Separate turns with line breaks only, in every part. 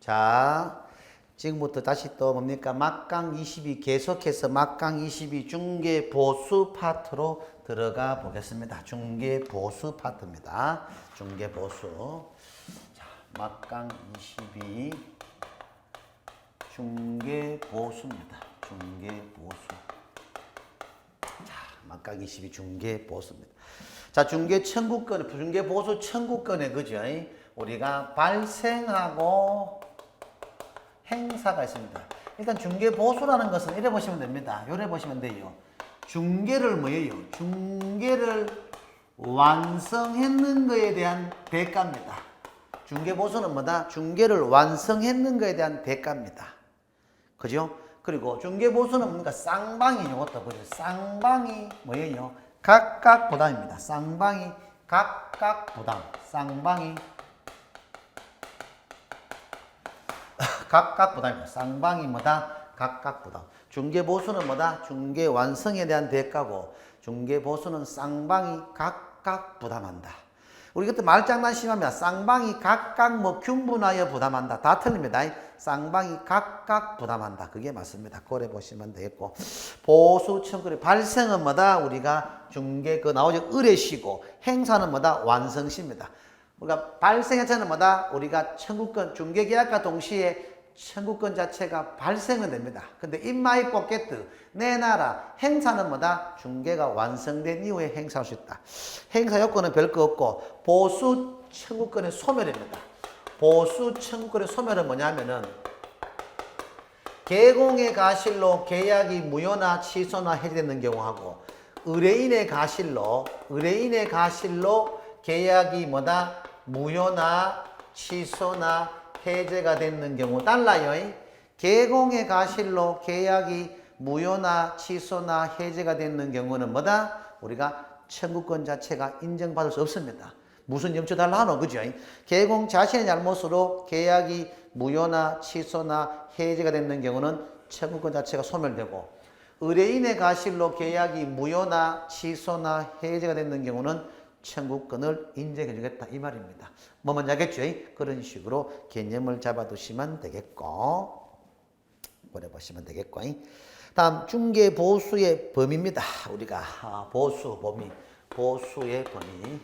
자, 지금부터 다시 또 뭡니까? 막강 22 계속해서 막강 22 중개 보수 파트로 들어가 보겠습니다. 중개 보수 파트입니다. 중개 보수. 자, 막강 22 중개 보수입니다. 중개 보수. 자, 막강 22 중개 보수입니다. 자, 중개 청구권, 중개 보수 청구권에 그죠? 우리가 발생하고 행사가 있습니다. 일단 중개 보수라는 것은 이래 보시면 됩니다. 요래 보시면 돼요. 중개를 뭐예요? 중개를 완성했는 것에 대한 대가입니다. 중개 보수는 뭐다? 중개를 완성했는 것에 대한 대가입니다. 그죠? 그리고 중개 보수는 뭡니까? 쌍방이 이것도 그죠? 쌍방이 뭐예요? 각각 부담입니다. 쌍방이 각각 부담. 쌍방이 각각 부담입니다. 쌍방이 뭐다? 각각 부담. 중개 보수는 뭐다? 중개 완성에 대한 대가고 중개 보수는 쌍방이 각각 부담한다. 우리 그때 말장난 심하면 쌍방이 각각 뭐 균분하여 부담한다. 다 틀립니다. 쌍방이 각각 부담한다. 그게 맞습니다. 그래 보시면 되겠고 보수 청구의 발생은 뭐다? 우리가 중개 그 나오죠. 의뢰시고 행사는 뭐다? 완성시입니다. 우리가 발생했자는 뭐다? 우리가 청구권 중개계약과 동시에 청구권 자체가 발생은 됩니다. 근데 인마이 포켓트 내놔라 행사는 뭐다? 중개가 완성된 이후에 행사할 수 있다. 행사 요건은 별거 없고 보수 청구권의 소멸입니다. 보수 청구권의 소멸은 뭐냐면은 개공의 가실로 계약이 무효나 취소나 해제되는 경우하고 의뢰인의 가실로 계약이 뭐다? 무효나 취소나 해제가 되는 경우 달라요. 개공의 가실로 계약이 무효나 취소나 해제가 되는 경우는 뭐다? 우리가 청구권 자체가 인정받을 수 없습니다. 무슨 점수 달라 하노? 그죠? 개공 자신의 잘못으로 계약이 무효나 취소나 해제가 되는 경우는 청구권 자체가 소멸되고 의뢰인의 가실로 계약이 무효나 취소나 해제가 되는 경우는 청구권을 인정해 주겠다 이 말입니다. 뭐 뭔지 알겠죠? 그런 식으로 개념을 잡아두시면 되겠고 그래 보시면 되겠고 다음 중개 보수의 범위입니다. 우리가 보수 범위 보수의 범위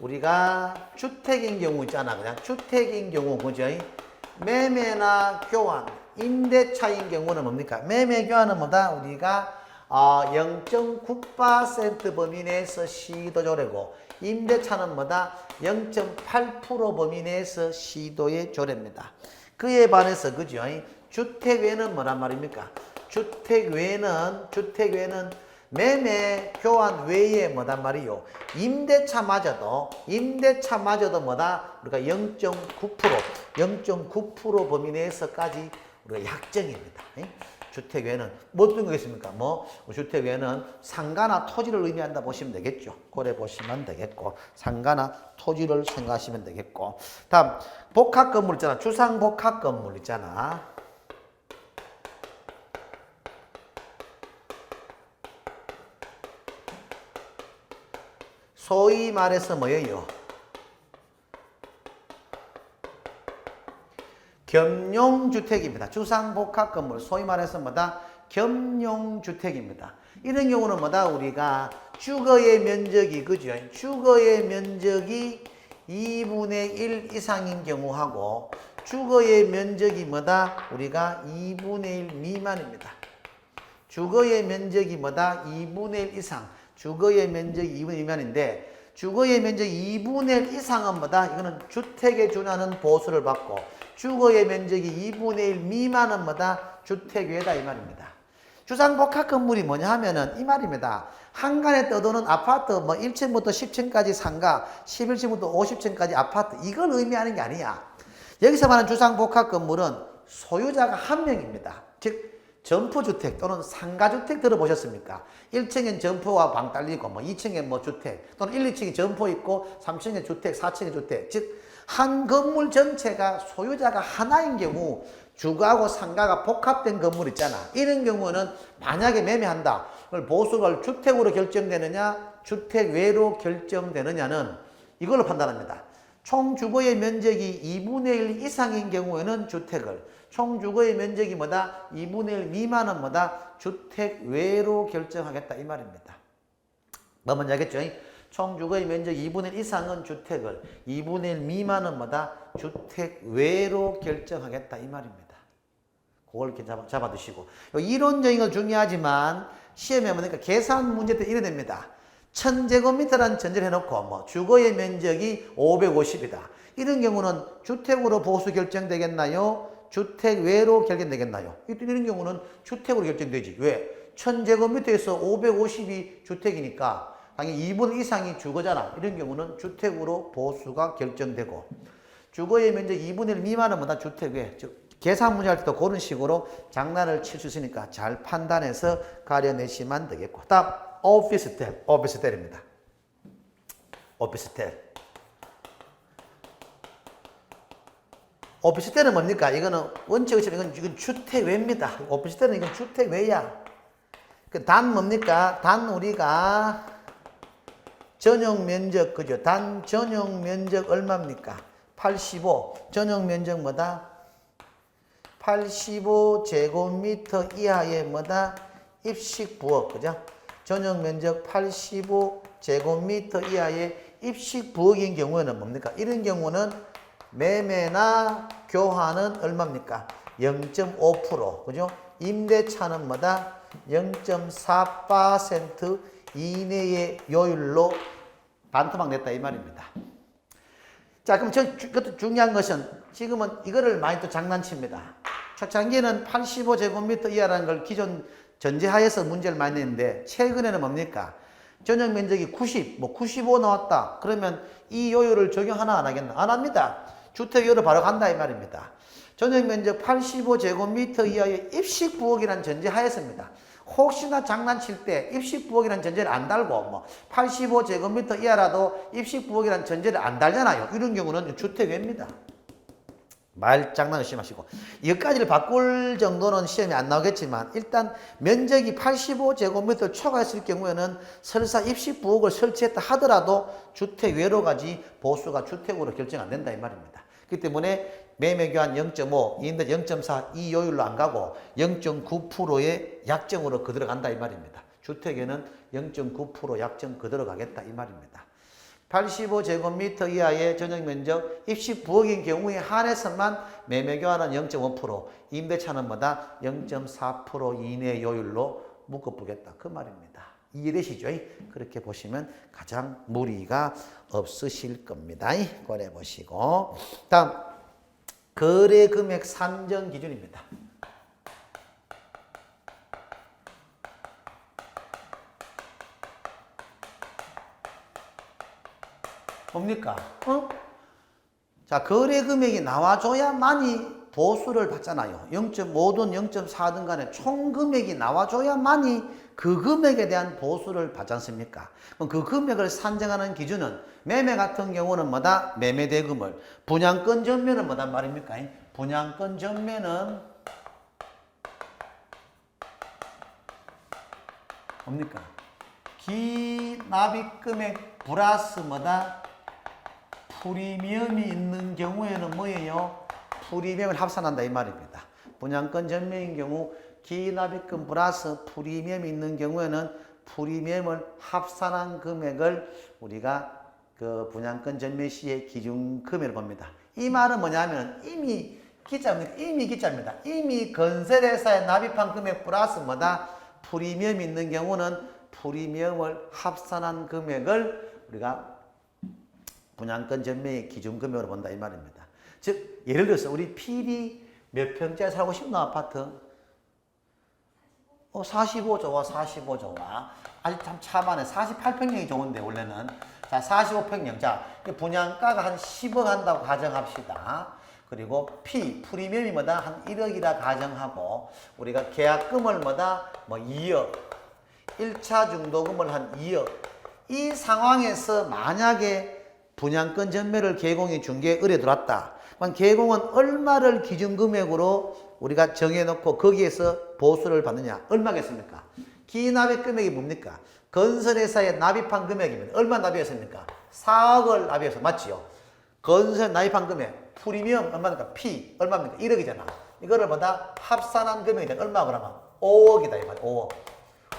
우리가 주택인 경우 있잖아. 그냥 주택인 경우 그죠? 매매나 교환 임대차인 경우는 뭡니까? 매매 교환은 뭐다? 우리가 0.9% 범위 내에서 시도조례고 임대차는 뭐다? 0.8% 범위 내에서 시도의 조례입니다. 그에 반해서 그죠? 주택 외에는 뭐란 말입니까? 주택 외에는 매매 교환 외에 뭐단 말이요? 임대차마저도 뭐다? 우리가 0.9% 범위 내에서까지 우리가 약정입니다. 주택 외에는 뭐 어떤 거겠습니까? 주택 외에는 상가나 토지를 의미한다 보시면 되겠죠. 그래 보시면 되겠고 상가나 토지를 생각하시면 되겠고 다음 복합 건물 있잖아. 주상 복합 건물 있잖아. 소위 말해서 뭐예요? 겸용주택입니다. 주상복합 건물, 소위 말해서 뭐다? 겸용주택입니다. 이런 경우는 뭐다? 우리가 주거의 면적이, 그죠? 주거의 면적이 2분의 1 이상인 경우하고 주거의 면적이 뭐다? 우리가 2분의 1 미만입니다. 주거의 면적이 뭐다? 2분의 1 이상. 주거의 면적이 2분의 1 미만인데 주거의 면적이 2분의 1 이상은 뭐다? 이거는 주택에 준하는 보수를 받고 주거의 면적이 2분의 1 미만은 뭐다? 주택 외다 이 말입니다. 주상복합 건물이 뭐냐 하면은 이 말입니다. 한간에 떠도는 아파트 1층부터 10층까지 상가, 11층부터 50층까지 아파트 이걸 의미하는 게 아니야. 여기서 말하는 주상복합 건물은 소유자가 한 명입니다. 즉 점포주택 또는 상가주택 들어보셨습니까? 1층엔 점포와 방 딸리고 2층에 주택 또는 1, 2층에 점포 있고 3층에 주택, 4층에 주택 즉 한 건물 전체가 소유자가 하나인 경우 주거하고 상가가 복합된 건물 있잖아. 이런 경우는 만약에 매매한다. 그걸 보수가 주택으로 결정되느냐 주택 외로 결정되느냐는 이걸로 판단합니다. 총 주거의 면적이 2분의 1 이상인 경우에는 주택을, 총 주거의 면적이 뭐다? 2분의 1 미만은 뭐다? 주택 외로 결정하겠다 이 말입니다. 뭐 뭔지 알겠죠? 총 주거의 면적 2분의 1 이상은 주택을, 2분의 1 미만은 뭐다? 주택 외로 결정하겠다 이 말입니다. 그걸 이렇게 잡아두시고. 이론적인 건 중요하지만 시험에 보니까 계산 문제 때 이래 됩니다. 1000제곱미터라는 전제를 해놓고 뭐 주거의 면적이 550이다. 이런 경우는 주택으로 보수 결정되겠나요? 주택 외로 결정되겠나요? 이런 경우는 주택으로 결정되지. 왜? 1000제곱미터에서 550이 주택이니까 당연히 2분 이상이 주거잖아. 이런 경우는 주택으로 보수가 결정되고, 주거의 면적 2분의 1 미만은 뭐다? 주택 외. 즉 계산 문제 할 때도 그런 식으로 장난을 칠 수 있으니까 잘 판단해서 가려내시면 되겠고. 다음 오피스텔, 오피스텔입니다. 오피스텔. 오피스텔은 뭡니까? 이거는 원칙의처럼 이건 주택 외입니다. 오피스텔은 이건 주택 외야. 단 뭡니까? 단 우리가 전용 면적, 그죠? 단 전용 면적 얼마입니까? 85. 전용 면적 뭐다? 85제곱미터 이하의 뭐다? 입식 부엌, 그죠? 전용 면적 85제곱미터 이하의 입식 부엌인 경우에는 뭡니까? 이런 경우는 매매나 교환은 얼마입니까? 0.5%, 그죠? 임대차는 뭐다? 0.4% 이내의 요율로 반토막 냈다 이 말입니다. 자, 그럼 그것도 중요한 것은 지금은 이거를 많이 또 장난칩니다. 초창기에는 85제곱미터 이하라는 걸 기존 전제하에서 문제를 많이 냈는데 최근에는 뭡니까? 전용 면적이 90, 95 나왔다. 그러면 이 요율을 적용하나 안 하겠나? 안 합니다. 주택 요율을 바로 간다 이 말입니다. 전용 면적 85제곱미터 이하의 입식 부엌이라는 전제하에서입니다. 혹시나 장난칠 때 입식 부엌이라는 전제를 안 달고 85제곱미터 이하라도 입식 부엌이라는 전제를 안 달잖아요. 이런 경우는 주택외입니다. 말 장난 조심하시고. 여기까지를 바꿀 정도는 시험에 안 나오겠지만 일단 면적이 85제곱미터 초과했을 경우에는 설사 입식 부엌을 설치했다 하더라도 주택 외로 가지 보수가 주택으로 결정 안 된다 이 말입니다. 그렇기 때문에 매매교환 0.5, 임대 0.4 이 요율로 안 가고 0.9%의 약정으로 그대로 간다 이 말입니다. 주택에는 0.9% 약정 그대로 가겠다 이 말입니다. 85제곱미터 이하의 전용 면적 입식 부엌인 경우에 한해서만 매매교환은 0.5%, 임대차는 뭐다? 0.4% 이내 요율로 묶어보겠다 그 말입니다. 이해되시죠? 그렇게 보시면 가장 무리가 없으실 겁니다. 고려 보시고. 다음 거래 금액 산정 기준입니다. 뭡니까? 자, 거래 금액이 나와줘야만이 보수를 받잖아요. 0.5든 0.4든 간에 총 금액이 나와줘야만이 그 금액에 대한 보수를 받지 않습니까? 그럼 그 금액을 산정하는 기준은 매매 같은 경우는 뭐다? 매매 대금을. 분양권 전매는 뭐다 말입니까? 분양권 전매는 뭡니까? 기납입 금액 플러스 뭐다? 프리미엄이 있는 경우에는 뭐예요? 프리미엄을 합산한다 이 말입니다. 분양권 전매인 경우 기납입금 플러스 프리미엄이 있는 경우에는 프리미엄을 합산한 금액을 우리가 그 분양권 전매 시의 기준 금액을 봅니다. 이 말은 뭐냐면 이미 기자입니다. 이미 건설회사에 납입한 금액 플러스 뭐다? 프리미엄이 있는 경우는 프리미엄을 합산한 금액을 우리가 분양권 전매의 기준 금액으로 본다 이 말입니다. 즉 예를 들어서 우리 PD 몇 평짜리 살고 싶나 아파트? 45 좋아. 아직 참 참하네. 48평형이 좋은데 원래는. 자 45평형. 자 분양가가 한 10억 한다고 가정합시다. 그리고 프리미엄이 뭐다? 한 1억이라 가정하고 우리가 계약금을 뭐다? 2억. 1차 중도금을 한 2억. 이 상황에서 만약에 분양권 전매를 개공이 중개에 의뢰 들어왔다. 그럼 개공은 얼마를 기준금액으로 우리가 정해놓고 거기에서 보수를 받느냐? 얼마겠습니까? 기납입 금액이 뭡니까? 건설회사에 납입한 금액이면 얼마 납입했습니까? 4억을 납입해서 맞지요? 건설 납입한 금액 프리미엄 얼마입니까? P 얼마입니까? 1억이잖아. 이거를 보다 합산한 금액이 돼. 얼마 그러면 5억이다 이 말이야. 5억.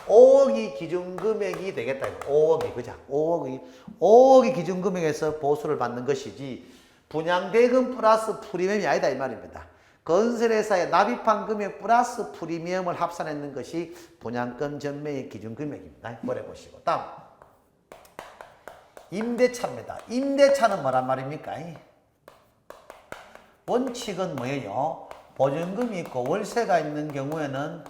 5억이 기준금액이 되겠다. 5억이 그죠? 5억이 기준금액에서 보수를 받는 것이지 분양대금 플러스 프리미엄이 아니다 이 말입니다. 건설회사에 납입한 금액 플러스 프리미엄을 합산했는 것이 분양권 전매의 기준금액입니다. 머리 보시고 다음 임대차입니다. 임대차는 뭐란 말입니까? 원칙은 뭐예요? 보증금이 있고 월세가 있는 경우에는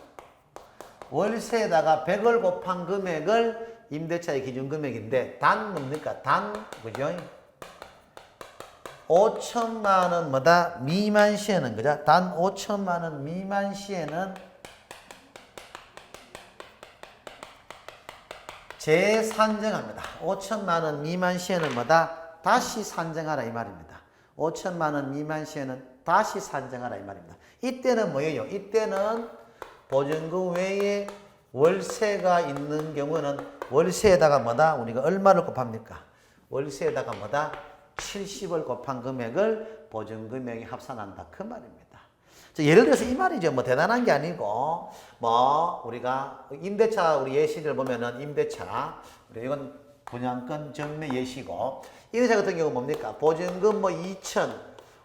월세에다가 100을 곱한 금액을 임대차의 기준금액인데 단 뭡니까? 단 그죠? 5천만 원 뭐다? 미만 시에는 그죠? 단 5천만 원 미만 시에는 재산정합니다. 5천만 원 미만 시에는 뭐다? 다시 산정하라 이 말입니다. 5천만 원 미만 시에는 다시 산정하라 이 말입니다. 이때는 뭐예요? 이때는 보증금 외에 월세가 있는 경우는 월세에다가 뭐다? 우리가 얼마를 곱합니까? 월세에다가 뭐다? 70을 곱한 금액을 보증금액에 합산한다. 그 말입니다. 예를 들어서 이 말이죠. 뭐 대단한 게 아니고 뭐 우리가 임대차 우리 예시를 보면은 임대차 이건 분양권 전매 예시고 임대차 같은 경우 뭡니까? 보증금 뭐 2천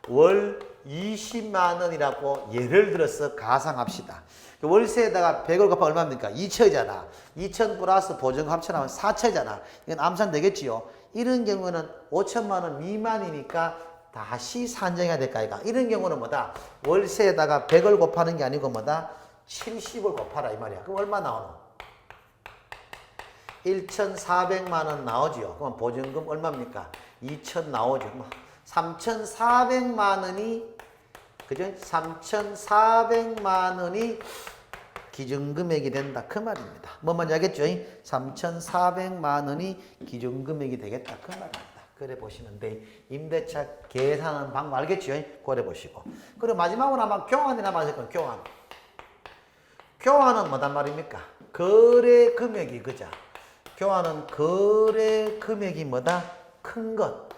월 20만 원이라고 예를 들어서 가상합시다. 월세에다가 100을 곱하면 얼마입니까? 2천이잖아. 2천 플러스 보증금 합쳐나면 4천이잖아. 이건 암산되겠지요. 이런 경우는 5천만 원 미만이니까 다시 산정해야 될까 이가. 이런 경우는 뭐다? 월세에다가 100을 곱하는 게 아니고 뭐다? 70을 곱하라 이 말이야. 그럼 얼마 나오노? 1,400만 원 나오지요. 그럼 보증금 얼마입니까? 2천 나오죠. 3,400만 원이 그죠? 3,400만 원이 기준금액이 된다. 그 말입니다. 뭐 뭔지 알겠죠? 3,400만 원이 기준금액이 되겠다. 그 말입니다. 그래 보시면 돼. 임대차 계산하는 방법 알겠죠? 그래 보시고. 그리고 마지막으로 아마 교환이 남았을 거예요. 교환. 교환은 뭐단 말입니까? 거래 금액이 그죠? 교환은 거래 금액이 뭐다? 큰 것.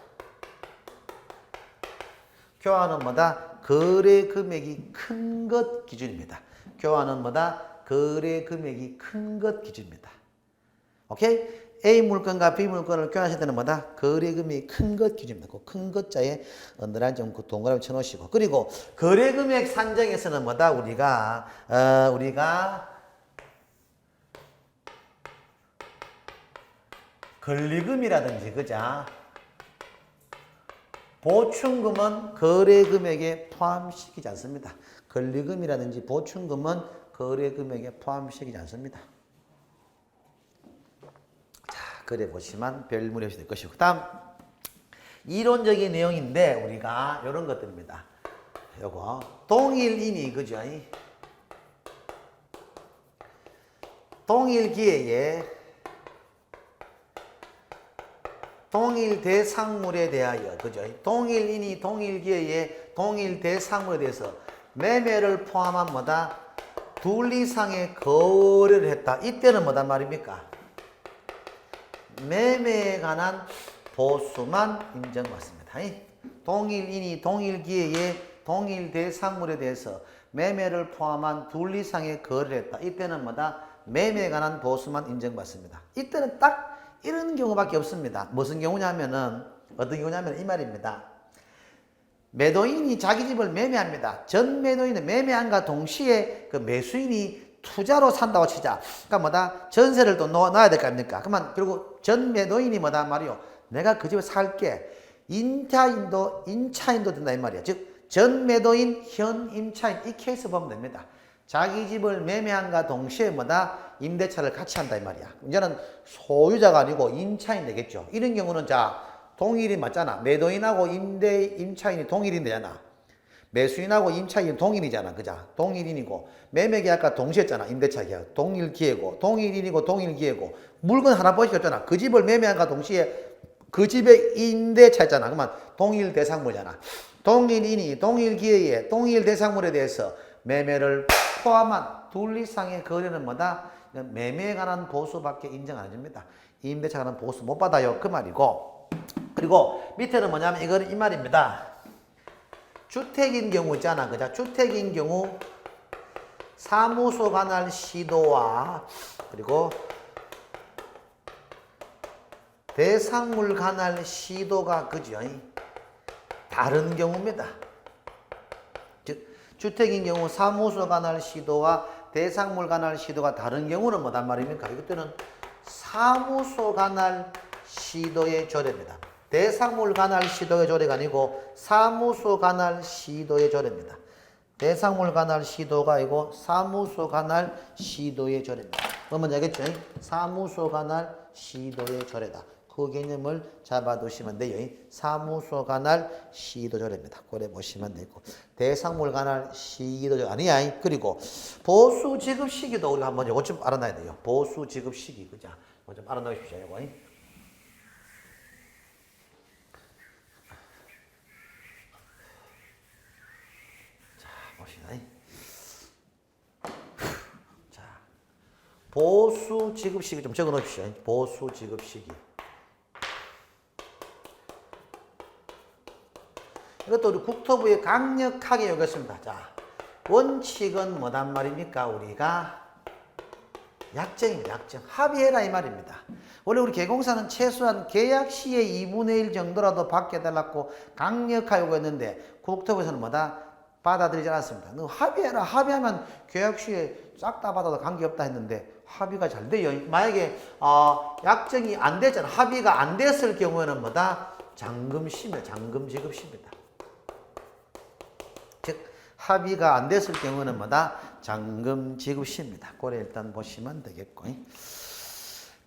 교환은 뭐다? 거래 금액이 큰 것 기준입니다. 교환은 뭐다? 거래 금액이 큰 것 기준입니다. 오케이? A 물건과 B 물건을 교환하실 때는 뭐다? 거래 금액이 큰 것 기준입니다. 그 큰 것자에 언더라인 좀 동그라미 쳐놓으시고. 그리고 거래 금액 산정에서는 뭐다? 우리가 권리금이라든지, 그자? 보충금은 거래 금액에 포함시키지 않습니다. 권리금이라든지 보충금은 거래 금액에 포함시키지 않습니다. 자, 그래 보시면 별 무리 없이 될 것이고. 다음, 이론적인 내용인데, 우리가 이런 것들입니다. 요거, 동일인이, 그죠? 동일기회에 동일 대상물에 대하여, 그죠? 동일인이 동일기회에 동일 대상물에 대해서 매매를 포함한 뭐다? 둘 이상의 거래를 했다. 이때는 뭐단 말입니까? 매매에 관한 보수만 인정받습니다. 동일인이 동일기회에 동일 대상물에 대해서 매매를 포함한 둘 이상의 거래를 했다. 이때는 뭐다? 매매에 관한 보수만 인정받습니다. 이때는 딱 이런 경우밖에 없습니다. 무슨 경우냐면은, 어떤 경우냐면 이 말입니다. 매도인이 자기 집을 매매합니다. 전 매도인은 매매함과 동시에 그 매수인이 투자로 산다고 치자. 그러니까 뭐다? 전세를 또 놔야 될 거 아닙니까? 그러면 결국 전 매도인이 뭐다 말이요? 내가 그 집을 살게. 인차인도 된다 이 말이야. 즉, 전 매도인, 현 임차인 이 케이스 보면 됩니다. 자기 집을 매매함과 동시에 뭐다? 임대차를 같이 한다 이 말이야. 이제는 소유자가 아니고 임차인 되겠죠. 이런 경우는 자, 동일인 맞잖아. 매도인하고 임차인이 동일인 되잖아. 매수인하고 임차인이 동일이잖아. 그자? 동일인이고 매매계약과 동시에 했잖아. 임대차계약. 동일기회고 동일인이고 동일기회고 물건 하나 보시겠잖아. 그 집을 매매함과 동시에 그 집의 임대차 있잖아. 그러면 동일 대상물이잖아. 동일인이 동일기회에 동일 대상물에 대해서 매매를 포함한 둘 이상의 거래는 뭐다? 매매에 관한 보수밖에 인정 안 해줍니다. 임대차에 관한 보수 못 받아요. 그 말이고. 그리고 밑에는 뭐냐면 이거는 이 말입니다. 주택인 경우 있잖아. 그죠? 주택인 경우 사무소 관할 시도와 그리고 대상물 관할 시도가 그죠? 다른 경우입니다. 즉 주택인 경우 사무소 관할 시도와 대상물 관할 시도가 다른 경우는 뭐단 말입니까? 이것들은 사무소 관할 시도의 조례입니다. 대상물 관할 시도의 조례가 아니고 사무소 관할 시도의 조례입니다. 대상물 관할 시도가 아니고 사무소 관할 시도의 조례입니다. 그러면 알겠죠? 사무소 관할 시도의 조례다. 그 개념을 잡아두시면 돼요. 사무소 관할 시도 조례입니다. 그래 보시면 되고 대상물 관할 시도 조례 아니야. 그리고 보수 지급 시기도 우리가 한번 이거 좀 알아놔야 돼요. 보수 지급 시기 그죠? 이거 좀 알아놓으십시오. 이거. 자, 보수 지급 시기 좀 적어 놓으십시오. 보수 지급 시기. 이것도 우리 국토부에 강력하게 요구했습니다. 자, 원칙은 뭐단 말입니까? 우리가 약정입니다. 약정. 합의해라 이 말입니다. 원래 우리 개공사는 최소한 계약 시의 2분의 1 정도라도 받게 해달라고 강력하게 요구했는데 국토부에서는 뭐다? 받아들이지 않았습니다. 너 합의해라. 합의하면 계약 시에 싹 다 받아도 관계없다 했는데 합의가 잘 돼요. 만약에 약정이 안 됐잖아. 합의가 안 됐을 경우에는 뭐다? 잔금시입니다. 잔금 지급시입니다. 즉 합의가 안 됐을 경우는 뭐다? 잔금 지급시입니다. 그래 일단 보시면 되겠고.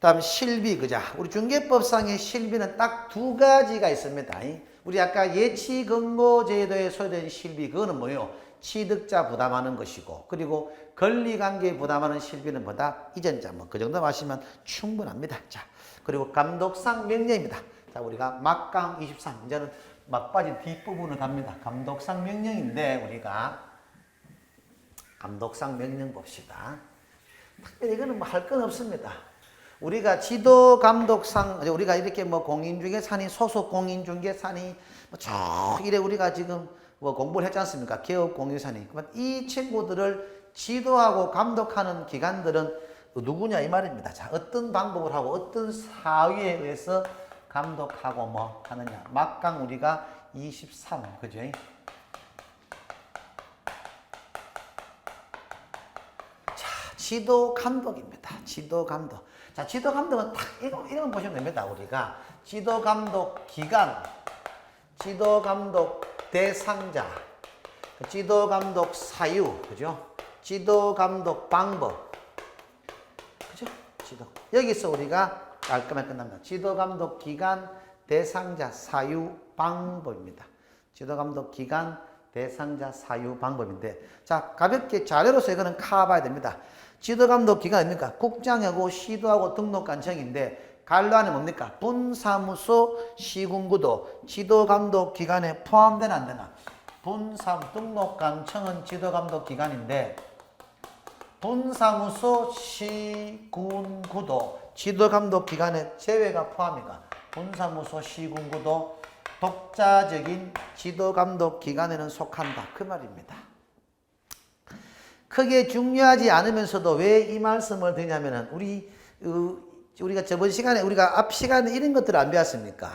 다음 실비 그자. 우리 중개법상의 실비는 딱 두 가지가 있습니다. 우리 아까 예치 근거 제도에 소요된 실비 그거는 뭐예요? 취득자 부담하는 것이고 그리고 권리관계 부담하는 실비는 뭐다? 이전자 뭐 그 정도 마시면 충분합니다. 자 그리고 감독상 명령입니다. 자 우리가 막강 23 이제는 막바지 뒷부분을 갑니다. 감독상 명령인데 우리가 감독상 명령 봅시다. 특별히 이거는 뭐 할 건 없습니다. 우리가 지도감독상 우리가 이렇게 뭐 공인중개사니 소속 공인중개사니 뭐쭉 이래 우리가 지금 뭐 공부를 했지 않습니까? 개업공유사니. 이 친구들을 지도하고 감독하는 기관들은 누구냐 이 말입니다. 자, 어떤 방법을 하고 어떤 사유에 의해서 감독하고 뭐 하느냐. 막강 우리가 23, 그죠? 자, 지도 감독입니다. 지도 감독. 자, 지도 감독은 딱 이런 보시면 됩니다. 우리가 지도 감독 기간, 지도 감독 대상자, 지도 감독 사유, 그죠? 지도 감독 방법, 그죠? 지도. 여기서 우리가 깔끔하게 끝납니다. 지도 감독 기간, 대상자, 사유, 방법입니다. 지도 감독 기간, 대상자, 사유, 방법인데, 자, 가볍게 자료로서 이거는 카봐야 됩니다. 지도 감독 기간 아닙니까? 국장하고 시도하고 등록관청인데, 관로 안에 뭡니까? 분사무소 시군구도 지도 감독 기간에 포함되나 안 되나? 등록관청은 지도 감독 기간인데, 분사무소 시군구도 지도 감독 기간에 제외가 포함이가 분사무소 시군구도 독자적인 지도 감독 기간에는 속한다. 그 말입니다. 크게 중요하지 않으면서도 왜 이 말씀을 드냐면은 우리가 저번 시간에 우리가 앞 시간에 이런 것들을 안 배웠습니까?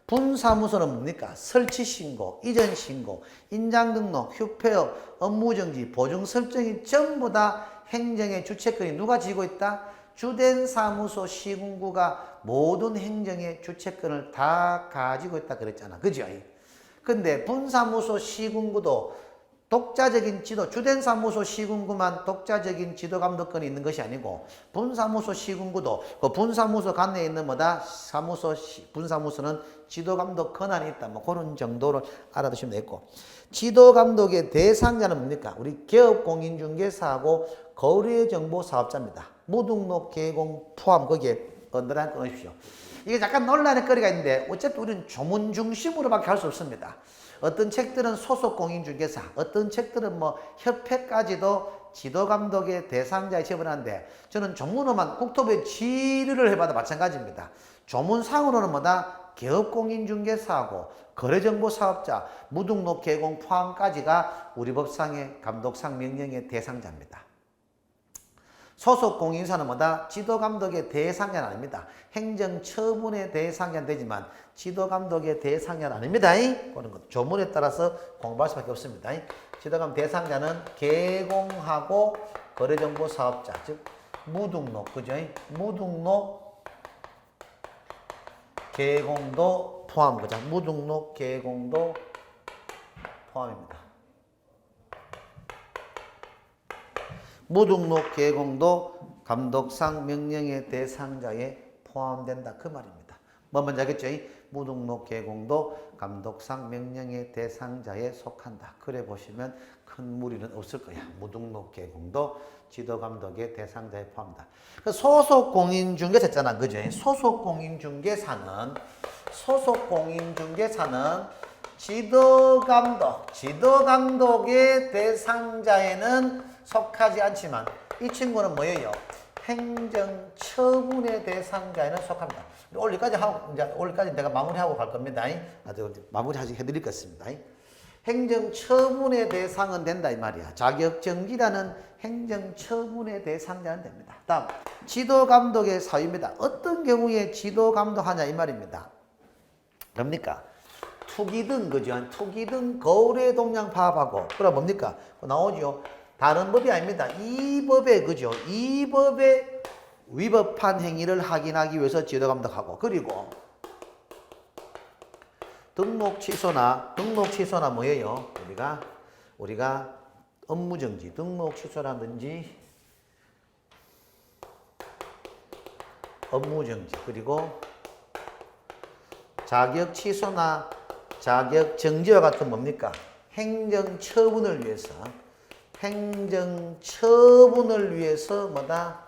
분사무소는 뭡니까? 설치신고, 이전신고, 인장등록, 휴폐업, 업무정지, 보증설정이 전부 다 행정의 주체권이 누가 지고 있다? 주된 사무소 시군구가 모든 행정의 주체권을 다 가지고 있다 그랬잖아. 그죠? 근데 분사무소 시군구도 독자적인 지도, 주된 사무소 시군구만 독자적인 지도 감독권이 있는 것이 아니고 분사무소 시군구도 그 분사무소 관내에 있는 뭐다? 분사무소는 지도 감독 권한이 있다. 뭐 그런 정도를 알아두시면 되겠고. 지도 감독의 대상자는 뭡니까? 우리 개업공인중개사하고 거래정보사업자입니다. 무등록 개공 포함 거기에 언더라인 끊으십시오. 이게 약간 논란의 거리가 있는데 어차피 우리는 조문 중심으로밖에 할 수 없습니다. 어떤 책들은 소속 공인중개사, 어떤 책들은 뭐 협회까지도 지도감독의 대상자에 처분하는데 저는 조문으로만 국토부에 질의를 해봐도 마찬가지입니다. 조문상으로는 뭐다? 기업공인중개사하고 거래정보사업자, 무등록 개공 포함까지가 우리 법상의 감독상 명령의 대상자입니다. 소속 공인사는 뭐다? 지도감독의 대상자는 아닙니다. 행정처분의 대상자는 되지만 지도감독의 대상자는 아닙니다. 그런 것 조문에 따라서 공부할 수밖에 없습니다. 지도감독 대상자는 개공하고 거래정보 사업자, 즉 무등록, 그죠? 무등록 개공도 포함, 그죠? 무등록 개공도 포함입니다. 무등록 개공도 감독상 명령의 대상자에 포함된다. 그 말입니다. 뭐 먼저 하겠죠? 무등록 개공도 감독상 명령의 대상자에 속한다. 그래 보시면 큰 무리는 없을 거야. 무등록 개공도 지도감독의 대상자에 포함한다. 소속 공인중개사 있잖아. 그죠? 소속 공인중개사는 지도감독의 대상자에는 속하지 않지만 이 친구는 뭐예요? 행정처분의 대상자에는 속합니다. 오늘까지 내가 마무리하고 갈 겁니다. 아주 마무리 해드릴 것입니다. 행정처분의 대상은 된다 이 말이야. 자격정지라는 행정처분의 대상자는 됩니다. 다음 지도감독의 사유입니다. 어떤 경우에 지도감독하냐 이 말입니다. 뭡니까? 투기등, 그죠? 투기등 거울의 동량 파업하고, 그럼 뭡니까? 나오죠? 다른 법이 아닙니다. 이 법에, 그죠? 이 법에 위법한 행위를 확인하기 위해서 지도감독하고, 그리고 등록 취소나 뭐예요? 우리가 업무정지, 등록 취소라든지 업무정지, 그리고 자격 취소나 자격 정지와 같은 뭡니까? 행정처분을 위해서 뭐다?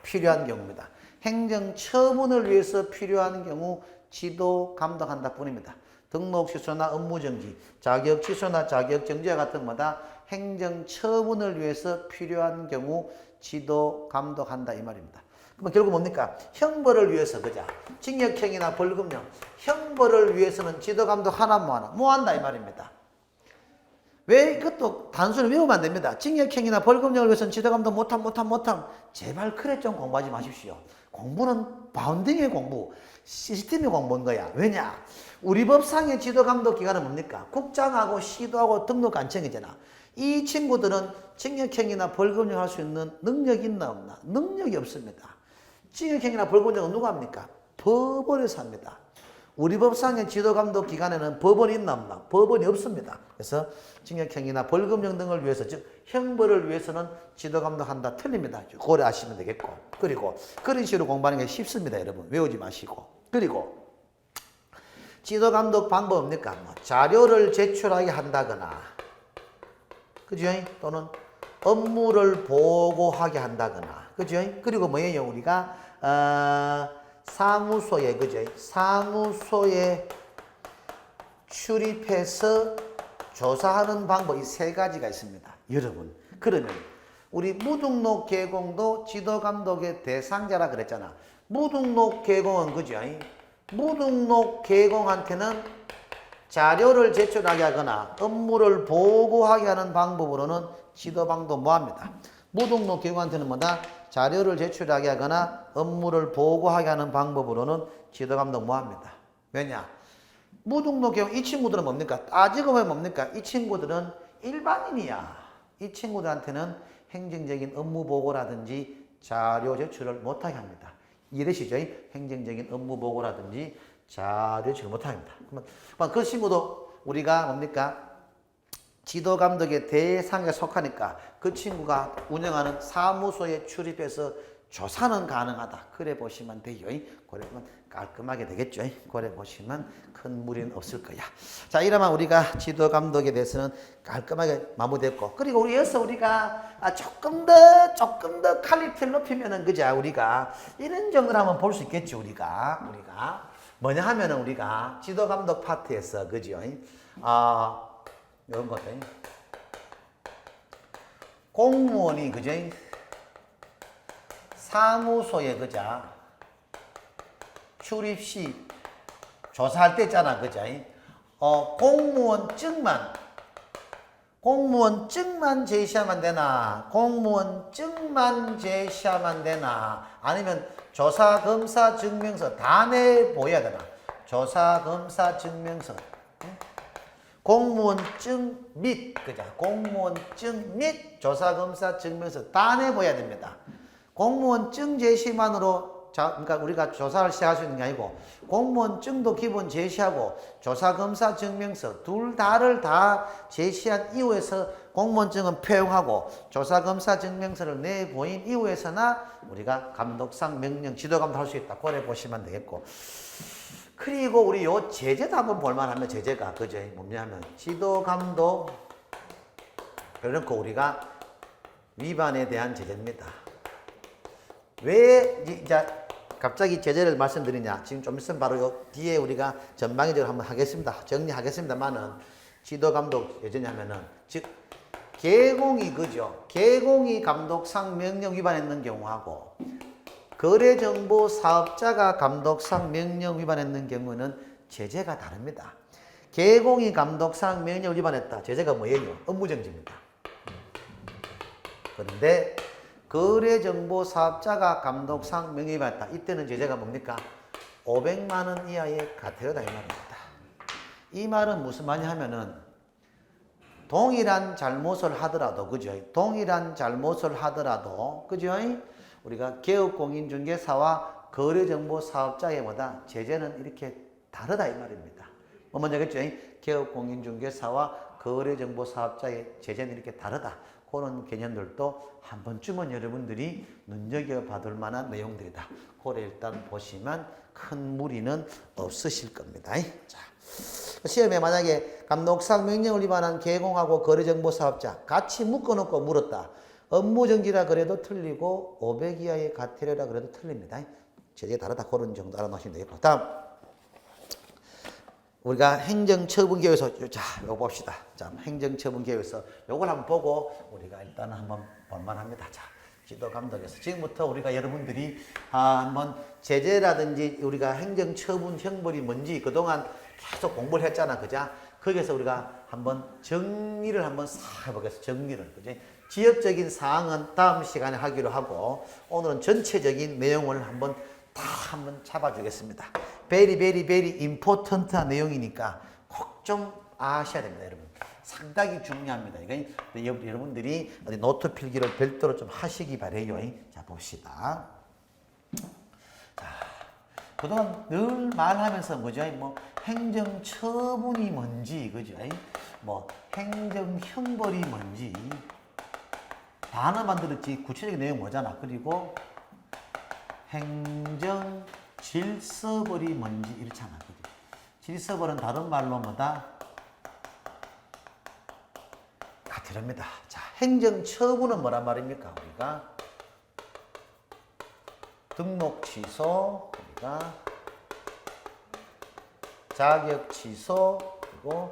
필요한 경우입니다. 행정처분을 위해서 필요한 경우 지도 감독한다 뿐입니다. 등록 취소나 업무 정지, 자격 취소나 자격 정지와 같은 뭐다? 행정처분을 위해서 필요한 경우 지도 감독한다 이 말입니다. 그럼 결국 뭡니까? 형벌을 위해서, 그자? 징역형이나 벌금형, 형벌을 위해서는 지도 감독 하나 뭐 한다 이 말입니다. 왜 이것도 단순히 외우면 안 됩니다. 징역형이나 벌금형을 위해서는 지도감독 못함. 제발 그래 좀 공부하지 마십시오. 공부는 바운딩의 공부, 시스템의 공부인 거야. 왜냐? 우리 법상의 지도감독 기관은 뭡니까? 국장하고 시도하고 등록관청이잖아. 이 친구들은 징역형이나 벌금형 할 수 있는 능력이 있나 없나? 능력이 없습니다. 징역형이나 벌금형은 누가 합니까? 법원에서 합니다. 우리 법상의 지도감독 기관에는 법원이 있나 없나? 법원이 없습니다. 그래서 징역형이나 벌금형 등을 위해서, 즉 형벌을 위해서는 지도감독한다. 틀립니다. 고려하시면 되겠고, 그리고 그런 식으로 공부하는 게 쉽습니다. 여러분 외우지 마시고. 그리고 지도감독 방법 뭡니까? 자료를 제출하게 한다거나, 그죠? 또는 업무를 보고하게 한다거나, 그죠? 그리고 뭐예요? 우리가 사무소에, 그죠? 사무소에 출입해서 조사하는 방법, 이 세 가지가 있습니다. 여러분, 그러면 우리 무등록 개공도 지도감독의 대상자라 그랬잖아. 무등록 개공은, 그죠? 무등록 개공한테는 자료를 제출하게 하거나 업무를 보고하게 하는 방법으로는 지도감독 뭐합니다? 무등록 개공한테는 뭐다? 자료를 제출하게 하거나 업무를 보고하게 하는 방법으로는 지도감독 뭐합니다? 왜냐? 무등록 개공, 이 친구들은 뭡니까? 따지고 보면 뭡니까? 이 친구들은 일반인이야. 이 친구들한테는 행정적인 업무 보고라든지 자료 제출을 못하게 합니다. 이해되시죠? 행정적인 업무 보고라든지 자료 제출을 못하게 합니다. 그러면 그 친구도 우리가 뭡니까? 지도감독의 대상에 속하니까 그 친구가 운영하는 사무소에 출입해서 조사는 가능하다. 그래 보시면 돼요. 그래 보면 깔끔하게 되겠죠. 그래 보시면 큰 무리는 없을 거야. 자, 이러면 우리가 지도감독에 대해서는 깔끔하게 마무리됐고, 그리고 우리가 조금 더 퀄리티를 높이면은, 그자, 우리가 이런 정도를 한번 볼 수 있겠죠. 우리가 뭐냐 하면은 우리가 지도감독 파트에서, 그죠? 이런 것들 공무원이, 그죠? 사무소에, 그자, 출입시 조사할 때 있잖아. 그죠? 공무원증만 제시하면 되나? 공무원증만 제시하면 되나? 아니면 조사, 검사, 증명서 다 내보여야 되나? 조사, 검사, 증명서. 공무원증 및, 그죠? 공무원증 및 조사, 검사, 증명서 다 내보여야 됩니다. 공무원증 제시만으로 그러니까 우리가 조사를 시작할 수 있는 게 아니고 공무원증도 기본 제시하고 조사, 검사, 증명서 둘 다를 다 제시한 이후에서 공무원증은 표용하고 조사, 검사, 증명서를 내보인 이후에서나 우리가 감독상 명령, 지도감도 할 수 있다. 그래 보시면 되겠고. 그리고 우리 요 제재도 한번 볼만하면 제재가 그죠? 뭐냐면 지도감독 그러니까 우리가 위반에 대한 제재입니다. 왜 이제 갑자기 제재를 말씀드리냐? 지금 좀 있으면 바로 요 뒤에 우리가 전방위적으로 한번 하겠습니다. 정리하겠습니다만은 지도감독 예제냐면은 즉 개공이 그죠? 개공이 감독상 명령 위반했는 경우하고 거래정보 사업자가 감독상 명령 위반했는 경우는 제재가 다릅니다. 개공이 감독상 명령 위반했다. 제재가 뭐예요? 업무정지입니다. 그런데 거래정보 사업자가 감독상 명령 위반했다. 이때는 제재가 뭡니까? 500만 원 이하의 과태료다 이 말입니다. 이 말은 무슨 말이냐 하면은 동일한 잘못을 하더라도 그죠? 동일한 잘못을 하더라도 그죠? 우리가 개업공인중개사와 거래정보 사업자에보다 제재는 이렇게 다르다 이 말입니다. 뭐 먼저 겠죠? 개업공인중개사와 거래정보 사업자의 제재는 이렇게 다르다. 그런 개념들도 한 번쯤은 여러분들이 눈여겨봐둘 만한 내용들이다. 그래 일단 보시면 큰 무리는 없으실 겁니다. 자, 시험에 만약에 감독상 명령을 위반한 개공하고 거래정보 사업자 같이 묶어놓고 물었다. 업무정지라 그래도 틀리고 500 이하의 과태료라 그래도 틀립니다. 제재가 다르다. 그런 정도 알아놓으시면 되겠고. 다음 우리가 행정처분계획에서 자 요거 봅시다. 자 행정처분계획에서 요걸 한번 보고 우리가 일단은 한번 볼만합니다. 자 지도감독에서 지금부터 우리가 여러분들이 한번 제재라든지 우리가 행정처분 형벌이 뭔지 그동안 계속 공부를 했잖아. 그죠? 거기에서 우리가 한번 정리를 한번 싹 해보겠습니다. 정리를. 그죠? 지역적인 사항은 다음 시간에 하기로 하고 오늘은 전체적인 내용을 한번 잡아주겠습니다. very important한 내용이니까 꼭 좀 아셔야 됩니다, 여러분. 상당히 중요합니다. 이거 여러분들이 노트 필기를 별도로 좀 하시기 바래요. 자, 봅시다. 자, 그동안 늘 말하면서 뭐죠? 뭐 행정처분이 뭔지, 그죠? 뭐 행정형벌이 뭔지 단어만 들었지 구체적인 내용 뭐잖아. 그리고 행정질서벌이 뭔지 이렇잖아. 그죠? 질서벌은 다른 말로 뭐다? 과태료입니다. 자, 행정처분은 뭐란 말입니까? 우리가 등록 취소, 우리가 자격 취소, 그리고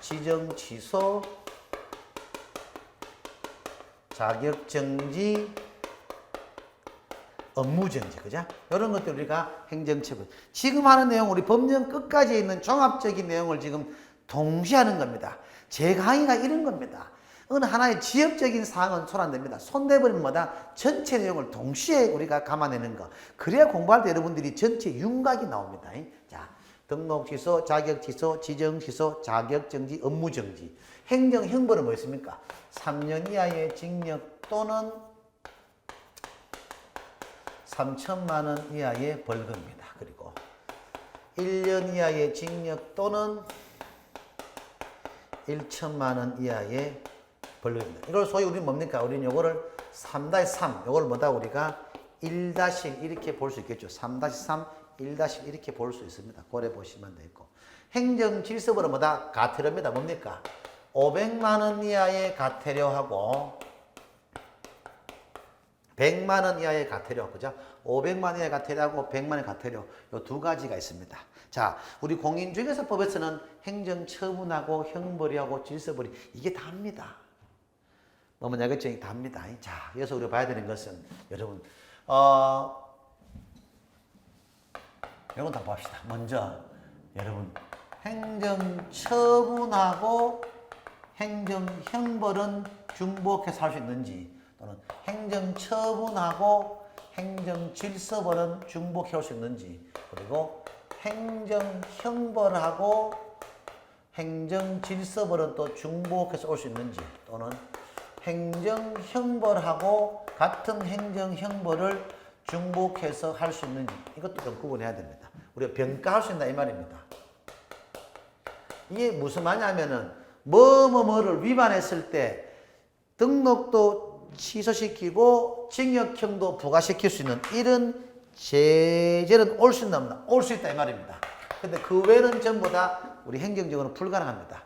지정 취소, 자격 정지, 업무정지, 그죠? 이런 것들 우리가 행정처분. 지금 하는 내용, 우리 법령 끝까지 있는 종합적인 내용을 지금 동시에 하는 겁니다. 제 강의가 이런 겁니다. 어느 하나의 지역적인 사항은 손 안 댑니다. 손 대버리면 뭐다? 전체 내용을 동시에 우리가 감안하는 거. 그래야 공부할 때 여러분들이 전체 윤곽이 나옵니다. 자, 등록 취소, 자격 취소, 지정 취소, 자격 정지, 업무 정지. 행정 형벌은 뭐였습니까? 3년 이하의 징역 또는 3천만 원 이하의 벌금입니다. 그리고 1년 이하의 징역 또는 1천만 원 이하의 벌금입니다. 이걸 소위 우리는 뭡니까? 우리는 요거를 3-3, 요걸 뭐다? 우리가 1- 이렇게 볼 수 있겠죠. 3-3, 1- 이렇게 볼 수 있습니다. 고래 보시면 되고. 행정질서벌은 뭐다? 과태료입니다. 뭡니까? 500만 원 이하의 과태료하고 100만 원 이하의 과태료, 그죠? 500만 원 이하의 과태료하고 100만 원의 과태료, 요 두 가지가 있습니다. 자, 우리 공인중개사법에서는 행정처분하고 형벌이하고 질서벌이 이게 다입니다. 너무 야겠죠? 다입니다. 자, 여기서 우리가 봐야 되는 것은 여러분, 이건 다 봅시다. 먼저 여러분 행정처분하고 행정형벌은 중복해서 할 수 있는지 또는 행정처분하고 행정질서벌은 중복해 올 수 있는지 그리고 행정형벌하고 행정질서벌은 또 중복해서 올 수 있는지 또는 행정형벌하고 같은 행정형벌을 중복해서 할 수 있는지 이것도 좀 구분해야 됩니다. 우리가 평가할 수 있다 이 말입니다. 이게 무슨 말이냐면은 뭐뭐뭐를 위반했을 때 등록도 취소시키고 징역형도 부과시킬 수 있는 이런 제재는 올 수 있나 없나? 올 수 있다 이 말입니다. 근데 그 외에는 전부 다 우리 행정적으로 불가능합니다.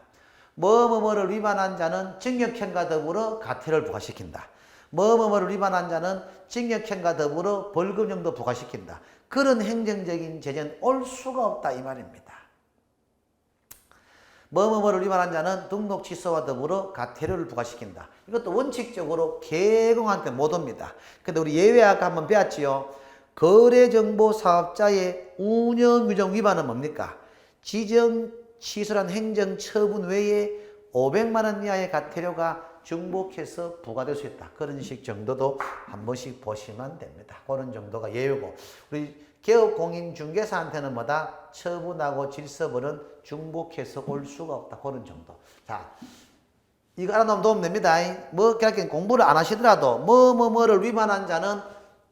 뭐뭐뭐를 위반한 자는 징역형과 더불어 가태료를 부과시킨다. 뭐뭐뭐를 위반한 자는 징역형과 더불어 벌금형도 부과시킨다. 그런 행정적인 제재는 올 수가 없다 이 말입니다. 뭐뭐뭐를 위반한 자는 등록 취소와 더불어 가태료를 부과시킨다. 이것도 원칙적으로 개공한테 못 옵니다. 근데 우리 예외 아까 한번 배웠지요. 거래정보 사업자의 운영규정 위반은 뭡니까? 지정 취소란 행정처분 외에 500만 원 이하의 가태료가 중복해서 부과될 수 있다. 그런 식 정도도 한 번씩 보시면 됩니다. 그런 정도가 예외고 우리 개업공인중개사한테는 뭐다? 처분하고 질서벌은 중복해서 올 수가 없다. 그런 정도. 자, 이거 알아놓으면 도움 됩니다. 뭐 그렇게 공부를 안 하시더라도 뭐를 위반한 자는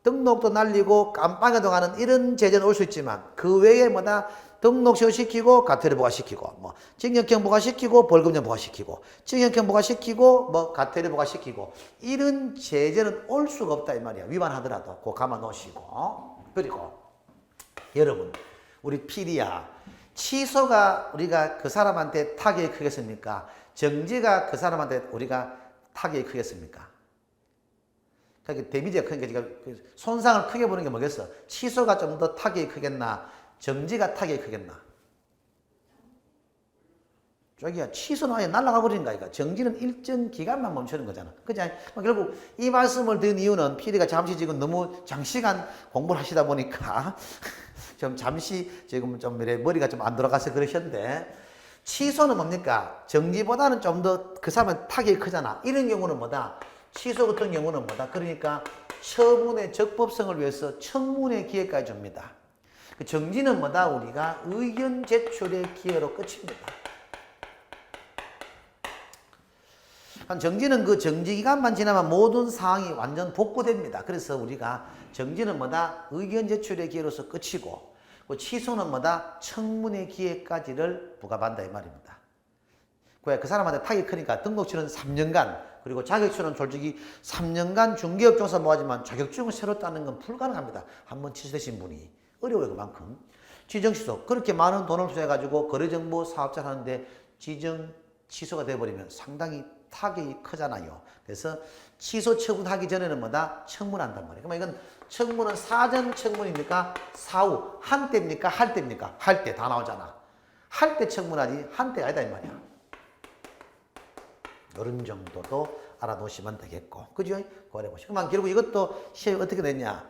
등록도 날리고 깜빵에도 가는 이런 제재는 올 수 있지만 그 외에 뭐다? 등록 취소시키고 가태료 부과시키고 뭐 징역형 부과시키고 벌금형 부과시키고 징역형 부과시키고 뭐 가태료 부과시키고 이런 제재는 올 수가 없다 이 말이야. 위반하더라도 그거 가만 놓으시고 그리고 여러분 우리 PD야 취소가 우리가 그 사람한테 타격이 크겠습니까? 정지가 그 사람한테 우리가 타격이 크겠습니까? 그러니까 데미지가 크니까 손상을 크게 보는 게 뭐겠어? 취소가 좀 더 타격이 크겠나? 정지가 타격이 크겠나? 저기야 취소는 아예 날아가 버리는 거니까 정지는 일정 기간만 멈추는 거잖아. 그죠? 결국 이 말씀을 드린 이유는 PD가 잠시 지금 너무 장시간 공부를 하시다 보니까 좀 잠시 지금 좀 머리가 좀 안 돌아가서 그러셨는데 취소는 뭡니까? 정지보다는 좀 더 그 사람은 타격이 크잖아. 이런 경우는 뭐다? 취소 같은 경우는 뭐다? 그러니까 처분의 적법성을 위해서 청문회 기회까지 줍니다. 정지는 뭐다? 우리가 의견 제출의 기회로 끝입니다. 정지는 그 정지 기간만 지나면 모든 사항이 완전 복구됩니다. 그래서 우리가 정지는 뭐다? 의견 제출의 기회로서 끝이고 취소는 뭐다? 청문회 기회까지를 부과받는다 이 말입니다. 그 사람한테 타격이 크니까 등록치는 3년간 그리고 자격증은 솔직히 3년간 중개업종사 뭐하지만 자격증을 새로 따는 건 불가능합니다. 한번 취소되신 분이 어려워요 그만큼. 지정취소 그렇게 많은 돈을 투자해가지고 거래정보 사업자를 하는데 지정 취소가 돼버리면 상당히 타격이 크잖아요. 그래서 취소 처분하기 전에는 뭐다? 청문한단 말이에요. 그러면 이건 청문은 사전 청문입니까? 사후 한때입니까? 할 때입니까? 할 때 다 나오잖아. 할 때 청문하지 한때 아니다 이 말이야. 이런 정도도 알아놓으시면 되겠고, 그죠? 그래 보시고. 그러면 결국 이것도 시험이 어떻게 되냐?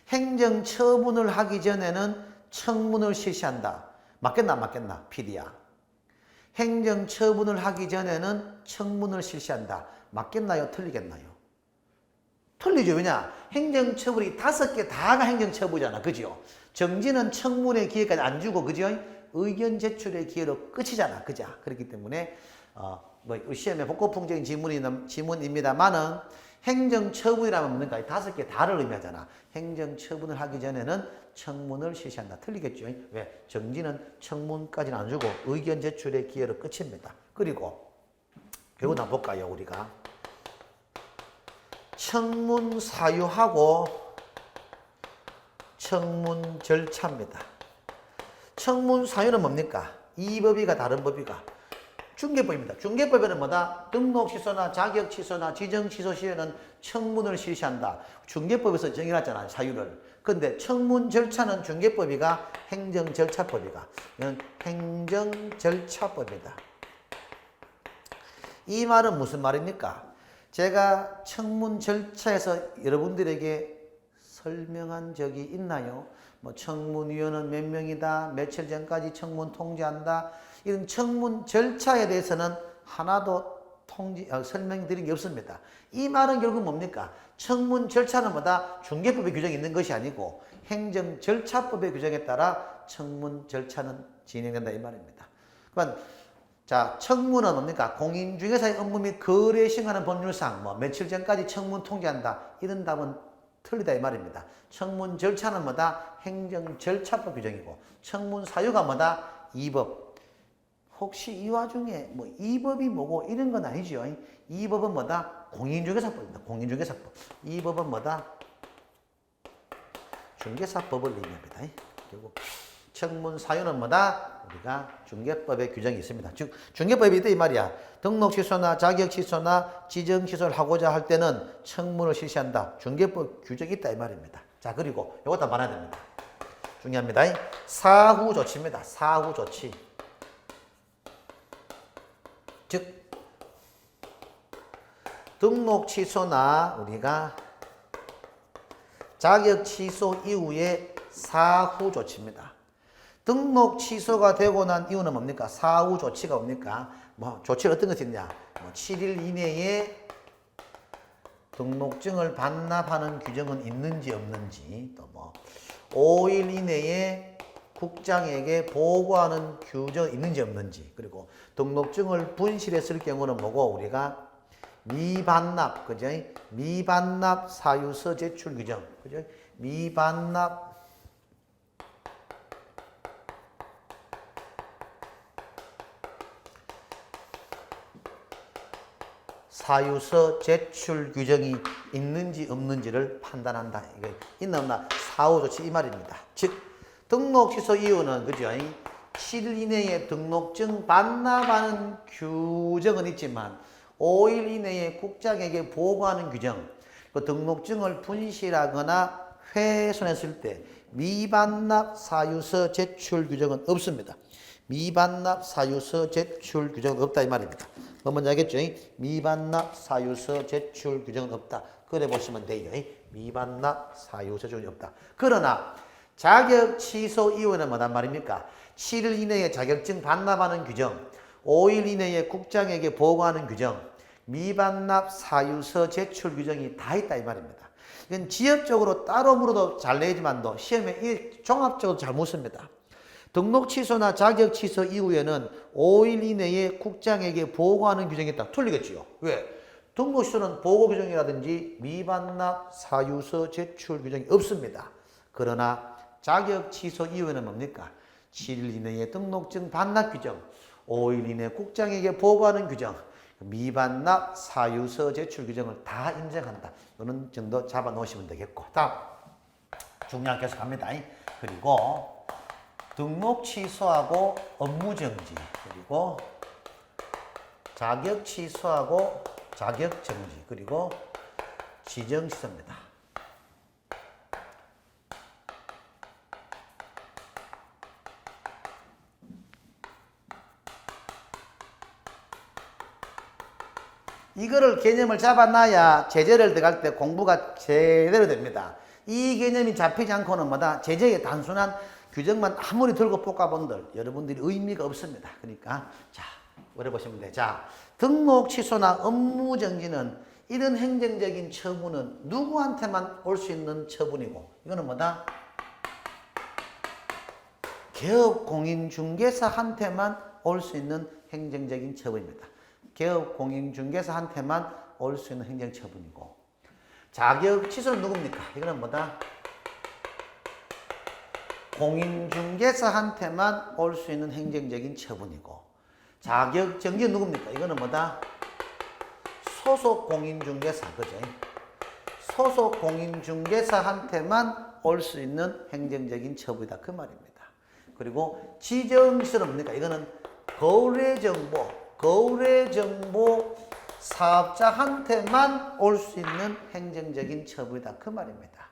행정처분을 하기 전에는 청문을 실시한다. 맞겠나 안 맞겠나? PD야. 행정처분을 하기 전에는 청문을 실시한다. 맞겠나요? 틀리겠나요? 틀리죠. 왜냐? 행정처분이 5개 다가 행정처분이잖아. 그죠? 정지는 청문의 기회까지 안 주고, 그죠? 의견 제출의 기회로 끝이잖아. 그죠? 그렇기 때문에, 시험에 복고풍적인 지문입니다만은 행정처분이라면 뭔가 5개 다를 의미하잖아. 행정처분을 하기 전에는 청문을 실시한다. 틀리겠죠? 왜? 정지는 청문까지는 안 주고 의견 제출의 기회로 끝입니다. 그리고 이거 한번 볼까요? 우리가 청문 사유하고 청문 절차입니다. 청문 사유는 뭡니까? 이 법이가 다른 법이가 중개법입니다. 중개법에는 뭐다? 등록 취소나 자격 취소나 지정 취소 시에는 청문을 실시한다. 중개법에서 정해놨잖아요. 사유를. 근데 청문 절차는 중개법이가 행정절차법이가. 이건 행정절차법이다. 이 말은 무슨 말입니까? 제가 청문 절차에서 여러분들에게 설명한 적이 있나요? 뭐 청문위원은 몇 명이다, 며칠 전까지 청문 통지한다, 이런 청문 절차에 대해서는 하나도 설명드린 게 없습니다. 이 말은 결국 뭡니까? 청문 절차는 뭐다? 중개법의 규정이 있는 것이 아니고 행정절차법의 규정에 따라 청문 절차는 진행된다 이 말입니다. 그러면 자, 청문은 뭡니까? 공인중개사의 업무 및 거래에 시행하는 법률상 뭐 며칠 전까지 청문 통지한다. 이런 답은 틀리다 이 말입니다. 청문 절차는 뭐다? 행정절차법 규정이고 청문 사유가 뭐다? 이법. 혹시 이 와중에 뭐 이법이 뭐고 이런 건 아니죠. 이 법은 뭐다? 공인중개사법입니다. 공인중개사법. 이 법은 뭐다? 중개사법을 의미합니다. 그리고 청문 사유는 뭐다? 우리가 중개법의 규정이 있습니다. 즉 중개법이 있다 이 말이야. 등록 취소나 자격 취소나 지정 취소를 하고자 할 때는 청문을 실시한다. 중개법 규정이 있다 이 말입니다. 자, 그리고 이것도 말해야 됩니다. 중요합니다. 사후 조치입니다. 사후 조치. 즉 등록 취소나 우리가 자격 취소 이후에 사후 조치입니다. 등록 취소가 되고 난 이유는 뭡니까? 사후 조치가 뭡니까? 뭐 조치가 어떤 것이 있냐? 뭐 7일 이내에 등록증을 반납하는 규정은 있는지 없는지, 또 뭐 5일 이내에 국장에게 보고하는 규정이 있는지 없는지, 그리고 등록증을 분실했을 경우는 뭐고 우리가 미반납, 그죠? 미반납 사유서 제출 규정, 그죠? 미반납 사유서 제출 규정이 있는지 없는지를 판단한다. 이게 있나 없나 사후 조치 이 말입니다. 즉 등록 취소 이유는 그죠? 7일 이내에 등록증 반납하는 규정은 있지만 5일 이내에 국장에게 보고하는 규정, 그 등록증을 분실하거나 훼손했을 때 미반납 사유서 제출 규정은 없습니다. 미반납 사유서 제출 규정은 없다 이 말입니다. 뭐 뭔지 알겠죠? 미반납 사유서 제출 규정은 없다. 그래 보시면 돼요. 미반납 사유서 제출이 없다. 그러나 자격 취소 이후에는 뭐단 말입니까? 7일 이내에 자격증 반납하는 규정, 5일 이내에 국장에게 보고하는 규정, 미반납 사유서 제출 규정이 다 있다 이 말입니다. 이건 지역적으로 따로 물어도 잘 내지만도 시험에 이 종합적으로 잘 묻습니다. 등록 취소나 자격 취소 이후에는 5일 이내에 국장에게 보고하는 규정이 있다. 틀리겠지요. 왜? 등록 취소는 보고 규정이라든지 미반납 사유서 제출 규정이 없습니다. 그러나 자격 취소 이후에는 뭡니까? 7일 이내에 등록증 반납 규정, 5일 이내에 국장에게 보고하는 규정, 미반납 사유서 제출 규정을 다 인정한다. 이런 정도 잡아 놓으시면 되겠고. 다음 중요한 계속 갑니다. 그리고 등록 취소하고 업무정지, 그리고 자격 취소하고 자격정지, 그리고 지정취소입니다. 이거를 개념을 잡아놔야 제재를 들어갈 때 공부가 제대로 됩니다. 이 개념이 잡히지 않고는 뭐다? 제재의 단순한 규정만 아무리 들고 볶아본들 여러분들이 의미가 없습니다. 그러니까 자, 오래 보시면 돼. 자, 등록 취소나 업무 정지는 이런 행정적인 처분은 누구한테만 올 수 있는 처분이고 이거는 뭐다? 개업공인중개사한테만 올 수 있는 행정적인 처분입니다. 개업공인중개사한테만 올 수 있는 행정처분이고 자격 취소는 누굽니까? 이거는 뭐다? 공인중개사한테만 올 수 있는 행정적인 처분이고 자격 정지는 누굽니까? 이거는 뭐다? 소속 공인중개사, 그죠? 소속 공인중개사한테만 올 수 있는 행정적인 처분이다. 그 말입니다. 그리고 지정취소는 뭡니까? 이거는 거래정보 사업자한테만 올 수 있는 행정적인 처분이다. 그 말입니다.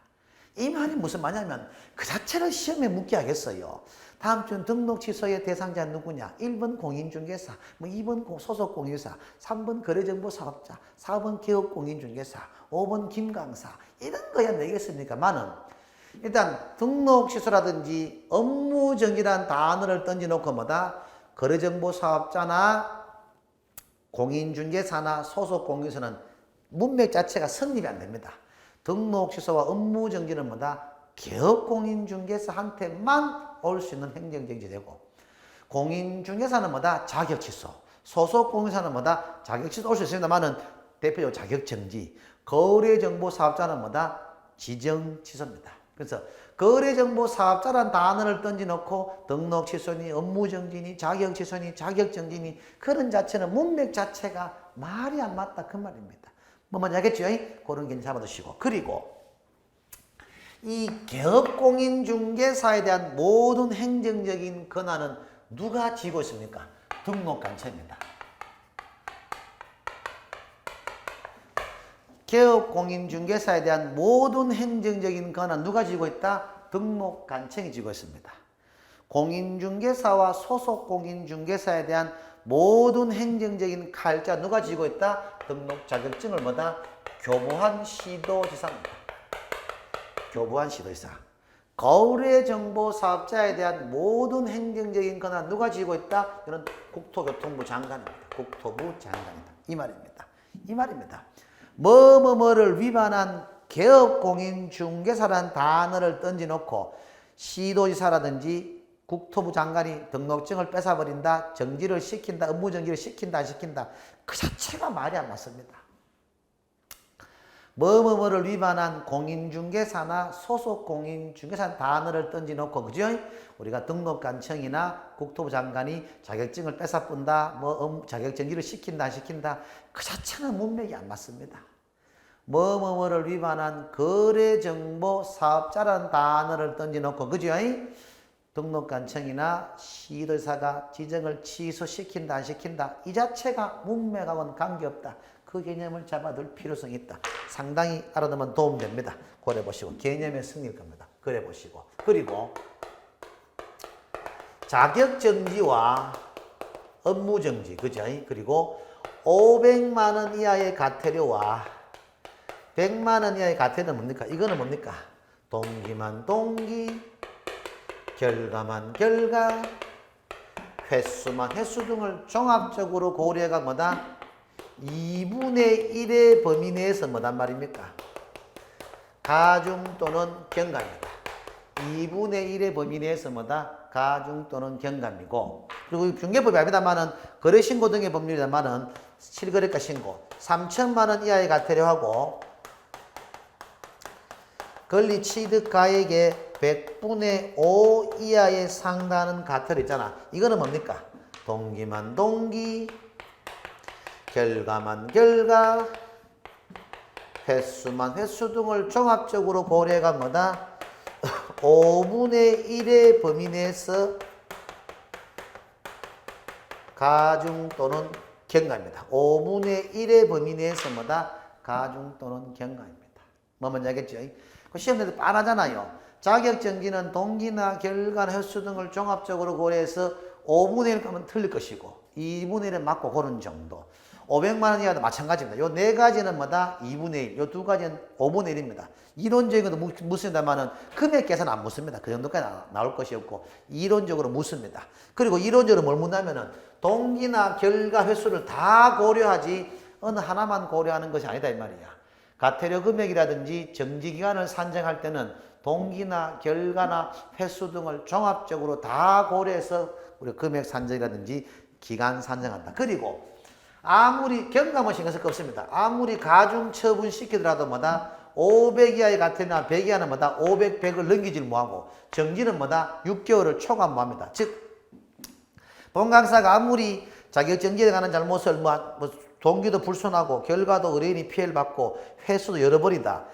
이 말이 무슨 말이냐면 그 자체를 시험에 묻게 하겠어요. 다음 주는 등록 취소의 대상자 누구냐? 1번 공인중개사, 뭐 2번 소속 공인사, 3번 거래정보 사업자, 4번 개업공인중개사, 5번 김강사 이런 거야 내겠습니까? 많은 일단 등록 취소라든지 업무 정지라는 단어를 던져놓고 뭐다? 거래정보 사업자나 공인중개사나 소속 공인사는 문맥 자체가 성립이 안 됩니다. 등록 취소와 업무 정지는 뭐다? 개업 공인중개사한테만 올 수 있는 행정정지되고, 공인중개사는 뭐다? 자격 취소. 소속 공인사는 뭐다? 자격 취소 올 수 있습니다만은 대표적으로 자격 정지. 거래정보 사업자는 뭐다? 지정 취소입니다. 그래서 거래정보 사업자란 단어를 던져놓고 등록 취소니 업무 정지니 자격 취소니 자격 정지니 그런 자체는 문맥 자체가 말이 안 맞다 그 말입니다. 뭐 뭔지 알겠죠? 그런 게 잡아두시고. 그리고 이 개업공인중개사에 대한 모든 행정적인 권한은 누가 쥐고 있습니까? 등록관청입니다. 개업공인중개사에 대한 모든 행정적인 권한 누가 쥐고 있다? 등록관청이 쥐고 있습니다. 공인중개사와 소속 공인중개사에 대한 모든 행정적인 칼자 누가 쥐고 있다? 등록 자격증을 뭐다? 교부한 시도지사입니다. 교부한 시도지사. 거래정보 사업자에 대한 모든 행정적인 권한 누가 쥐고 있다? 이는 국토교통부 장관입니다. 국토부 장관이다. 이 말입니다. 이 말입니다. 뭐뭐뭐를 위반한 개업공인중개사라는 단어를 던져놓고 시도지사라든지 국토부 장관이 등록증을 뺏어버린다, 정지를 시킨다, 업무정지를 시킨다, 안 시킨다. 그 자체가 말이 안 맞습니다. 뭐뭐뭐를 위반한 공인중개사나 소속 공인중개사 단어를 던져놓고, 그죠? 우리가 등록관청이나 국토부 장관이 자격증을 뺏어본다, 자격정지를 시킨다, 안 시킨다. 그 자체는 문맥이 안 맞습니다. 뭐뭐뭐를 위반한 거래정보 사업자라는 단어를 던져놓고, 그죠? 등록관청이나 시도지사가 지정을 취소시킨다, 안 시킨다. 이 자체가 문맥하고는 관계없다. 그 개념을 잡아둘 필요성이 있다. 상당히 알아두면 도움됩니다. 그래보시고 개념의 승리일 겁니다. 그래보시고. 그리고 자격정지와 업무정지, 그죠? 그리고 500만 원 이하의 과태료와 100만 원 이하의 과태료는 뭡니까? 이거는 뭡니까? 동기만 동기, 결과만 결과, 횟수만 횟수 등을 종합적으로 고려해가 뭐다? 2분의 1의 범위 내에서 뭐단 말입니까? 가중 또는 경감입니다. 2분의 1의 범위 내에서 뭐다? 가중 또는 경감이고, 그리고 중개법이 아니다마는 거래신고 등의 법률이다마는 실거래가 신고 3천만 원 이하의 과태료하고 권리 취득가액의 100분의 5 이하에 상당하는 과태료 있잖아. 이거는 뭡니까? 동기만 동기, 결과만 결과, 횟수만 횟수 등을 종합적으로 고려해가 뭐다? 5분의 1의 범위 내에서 가중 또는 경감입니다. 5분의 1의 범위 내에서 뭐다? 가중 또는 경감입니다. 뭐 뭔지 알겠죠? 그 시험에도 빤하잖아요. 자격정지는 동기나 결과나 횟수 등을 종합적으로 고려해서 5분의 1 가면 틀릴 것이고 2분의 1은 맞고 그런 정도. 500만 원 이하도 마찬가지입니다. 요 네 가지는 뭐다? 2분의 1. 요 두 가지는 5분의 1입니다. 이론적인 것도 묻습니다만은 금액 계산 안 묻습니다. 그 정도까지 나올 것이 없고 이론적으로 묻습니다. 그리고 이론적으로 뭘 묻냐면은 동기나 결과 횟수를 다 고려하지 어느 하나만 고려하는 것이 아니다 이 말이야. 과태료 금액이라든지 정지기간을 산정할 때는 동기나 결과나 횟수 등을 종합적으로 다 고려해서 우리 금액 산정이라든지 기간 산정한다. 그리고 아무리 경감을 신경 쓸 거 없습니다. 아무리 가중 처분 시키더라도 뭐다? 500 이하의 과태료나 100 이하는 뭐다? 500, 100을 넘기지를 못하고 정지는 뭐다? 6개월을 초과 못합니다. 즉 본 강사가 아무리 자격정지에 관한 잘못을 동기도 불손하고 결과도 의뢰인이 피해를 받고 횟수도 열어버리다.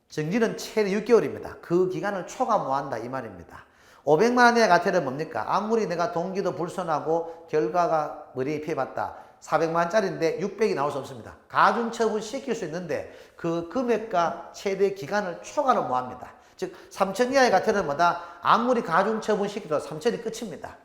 정지는 최대 6개월입니다. 그 기간을 초과 못한다 이 말입니다. 500만 원 이하의 과태료는 뭡니까? 아무리 내가 동기도 불손하고 결과가 의뢰인이 피해받다. 400만 원짜리인데 600이 나올 수 없습니다. 가중처분 시킬 수 있는데 그 금액과 최대 기간을 초과는 못합니다. 즉 3천 이하의 과태료는 뭐다? 아무리 가중처분 시키더라도 3천이 끝입니다.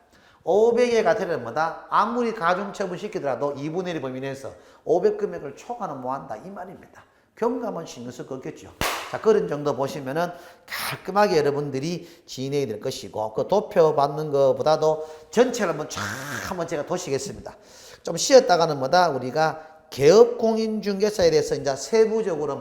500의 과태료는 뭐다? 아무리 가중처분 시키더라도 2분의 1 범위 내에서 500 금액을 초과는 못한다 이 말입니다. 경감은 신경 쓸 거 없겠죠. 자, 그런 정도 보시면은 깔끔하게 여러분들이 진행이 될 것이고, 그 도표 받는 것보다도 전체를 한번 제가 도시겠습니다. 좀 쉬었다가는 우리가 개업공인중개사에 대해서 이제 세부적으로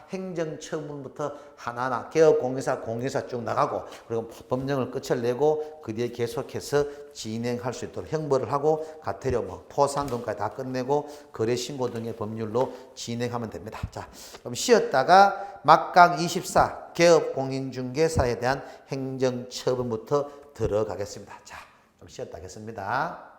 행정처분부터 하나하나 개업공개사, 공개사 쭉 나가고, 그리고 법령을 끝을 내고 그 뒤에 계속해서 진행할 수 있도록 형벌을 하고 과태료, 포상금까지 다 끝내고 거래신고 등의 법률로 진행하면 됩니다. 자, 그럼 쉬었다가 막강 24 개업공인중개사에 대한 행정처분부터 들어가겠습니다. 자, 좀 쉬었다 하겠습니다.